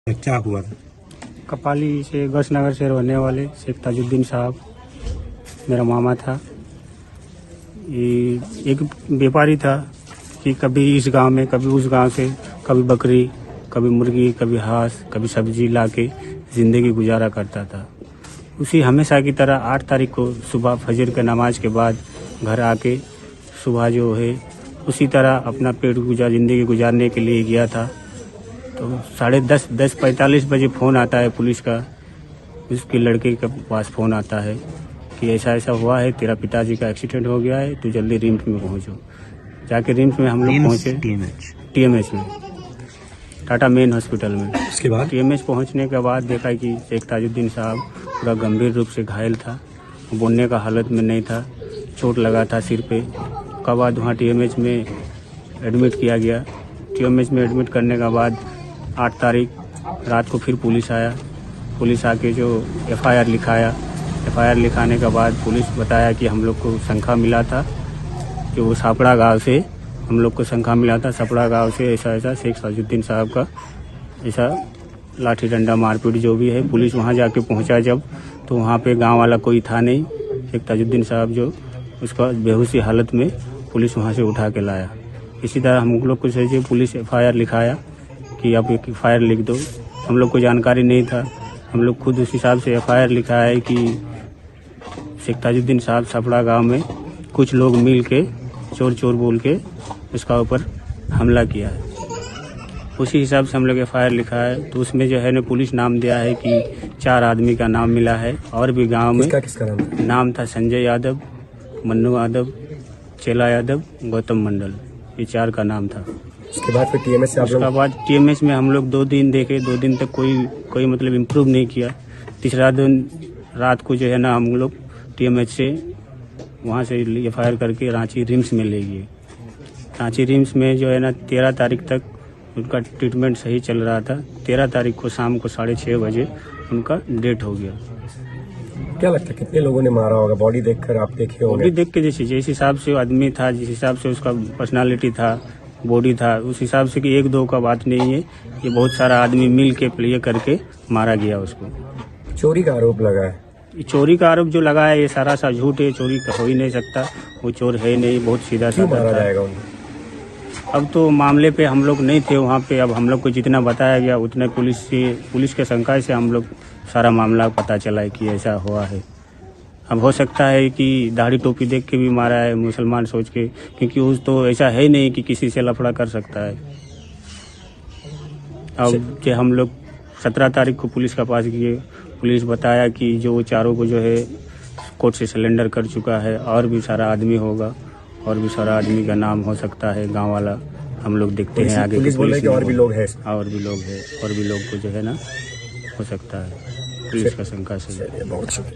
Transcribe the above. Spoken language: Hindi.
क्या हुआ था? कपाली से गसनगर से रहने वाले शेख ताजुद्दीन साहब मेरा मामा था। ये एक व्यापारी था कि कभी इस गांव में कभी उस गांव से कभी बकरी कभी मुर्गी कभी हांस कभी सब्जी लाके ज़िंदगी गुजारा करता था। उसी हमेशा की तरह 8 तारीख को सुबह फजर के नमाज के बाद घर आके सुबह जो है उसी तरह अपना पेट ज़िंदगी गुजारने के लिए गया था। तो 10:45 बजे फ़ोन आता है पुलिस का। उसके लड़के के पास फ़ोन आता है कि ऐसा ऐसा हुआ है, तेरा पिताजी का एक्सीडेंट हो गया है, तू जल्दी रिम्स में पहुंचो। जाके रिम्स में हम लोग पहुंचे, टीएमएच में, टाटा मेन हॉस्पिटल में। उसके बाद टीएमएच पहुंचने के बाद देखा कि शेख ताजुद्दीन साहब पूरा गंभीर रूप से घायल था, बोलने का हालत में नहीं था, चोट लगा था सिर पे। उसके बाद वहाँ टीएमएच में एडमिट किया गया। टीएमएच में एडमिट करने के बाद 8 तारीख रात को फिर पुलिस आया। पुलिस आके जो एफआईआर लिखाया, एफआईआर लिखाने के बाद पुलिस बताया कि हम लोग को शंका मिला था कि वो सापड़ा गांव से हम लोग को शंका मिला था, सापड़ा गांव से ऐसा ऐसा शेख ताजुद्दीन साहब का ऐसा लाठी डंडा मारपीट जो भी है। पुलिस वहाँ जाके पहुँचा जब, तो वहाँ पे गांव वाला कोई था नहीं। शेख ताजुद्दीन साहब जो उसका बेहोशी हालत में पुलिस वहाँ से उठा के लाया। इसी तरह हम लोग को सोचे पुलिस एफआईआर लिखाया कि आप एक एफआईआर लिख दो। हम लोग को जानकारी नहीं था, हम लोग खुद उस हिसाब से एफआईआर लिखा है कि शेख ताजुद्दीन साहब सापड़ा गांव में कुछ लोग मिल के चोर चोर बोल के उसका ऊपर हमला किया है। उसी हिसाब से हम लोग एफआईआर लिखा है। तो उसमें जो है ना पुलिस नाम दिया है कि 4 आदमी का नाम मिला है। और भी गांव में किसका नाम था संजय यादव, मन्नू यादव, चेला यादव, गौतम मंडल, ये 4 का नाम था। उसके बाद फिर टीएमएच से उसके बाद टीएमएच में हम लोग 2 दिन देखे, 2 दिन तक कोई मतलब इम्प्रूव नहीं किया। तीसरा दिन रात को जो है ना हम लोग टीएमएच से वहाँ से एफआईआर करके रांची रिम्स में ले गए। रांची रिम्स में जो है ना 13 तारीख तक उनका ट्रीटमेंट सही चल रहा था। 13 तारीख को शाम को 6:30 बजे उनका डेथ हो गया। क्या लगता है कितने लोगों ने मारा होगा? बॉडी देखकर आप देखे होंगे। बॉडी देख के जिस हिसाब से आदमी था, जिस हिसाब से उसका पर्सनालिटी था, बॉडी था, उस हिसाब से कि 1-2 का बात नहीं है, ये बहुत सारा आदमी मिल के प्ले करके मारा गया उसको। चोरी का आरोप लगा है। चोरी का आरोप जो लगा है ये सारा सा झूठ है। चोरी हो ही नहीं सकता, वो चोर है नहीं, बहुत सीधा साधा मारा था। जाएगा उनको? अब तो मामले पे हम लोग नहीं थे वहाँ पे। अब हम लोग को जितना बताया गया उतने पुलिस के शंका से हम लोग सारा मामला पता चला है कि ऐसा हुआ है। अब हो सकता है कि दाढ़ी टोपी देख के भी मारा है, मुसलमान सोच के, क्योंकि उस तो ऐसा है नहीं कि किसी से लफड़ा कर सकता है। अब जो हम लोग 17 तारीख को पुलिस के पास गए, पुलिस बताया कि जो वो चारों को जो है कोर्ट से सरेंडर कर चुका है। और भी सारा आदमी होगा, और भी सारा आदमी का नाम हो सकता है गांव वाला। हम लोग देखते हैं आगे। पुलिस बोल रही है कि और भी लोग हैं, और भी लोग हैं, और भी लोग को जो है ना हो सकता है पुलिस का शंका से। बहुत शुक्रिया।